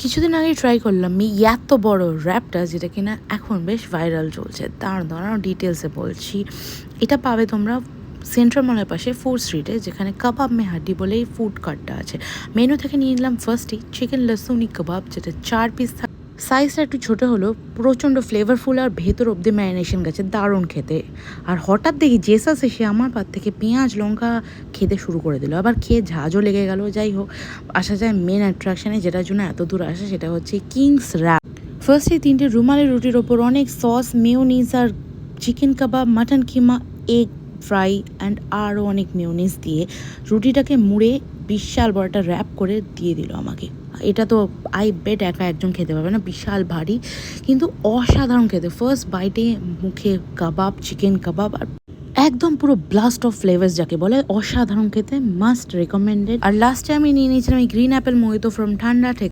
কিছুদিন আগে ট্রাই করলাম এত বড় র্যাপটা, যেটা কিনা এখন বেশ ভাইরাল চলছে। দাঁড়াও ডিটেলসে বলছি। এটা পাবে তোমরা সেন্ট্রাল মলের পাশে 4th স্ট্রিটে, যেখানে কাবাব মে হাড্ডি বলেই ফুড কার্টটা আছে। মেনু থেকে নিয়ে নিলাম ফার্স্টে চিকেন লসুনি কাবাব, যেটা 4 পিস। সাইজটা একটু ছোটো হলো, প্রচণ্ড ফ্লেভারফুল আর ভেতর অব্দি ম্যারিনেশন গেছে, দারুণ খেতে। আর হঠাৎ দেখি জেসাস এসে আমার পাত থেকে পেঁয়াজ লঙ্কা খেতে শুরু করে দিল, আবার খেয়ে ঝাঁজও লেগে গেল। যাই হোক, আসা যায় মেন অ্যাট্রাকশানে, যেটার জন্য এত দূর আসা, সেটা হচ্ছে কিংস র্যাপ। ফার্স্টে 3টে রুমালি রুটির ওপর অনেক সস, মেয়োনিজ আর chicken kebab, mutton keema, egg fry and আরও অনেক মেয়োনিজ দিয়ে রুটিটাকে মুড়ে বিশাল বড় একটা র্যাপ করে দিয়ে দিল আমাকে। এটা তো আই বেট একা একজন খেতে পারবে না, বিশাল ভারী কিন্তু অসাধারণ খেতে। ফার্স্ট বাইটে মুখে কাবাব, চিকেন কাবাব আর একদম পুরো ব্লাস্ট অফ ফ্লেভার্স যাকে বলে, অসাধারণ খেতে, মাস্ট রেকমেন্ডেড। আর লাস্টে আমি নিয়ে নিয়েছিলাম এই গ্রিন অ্যাপেল মোহিতো ফ্রম ঠান্ডা ঠেক।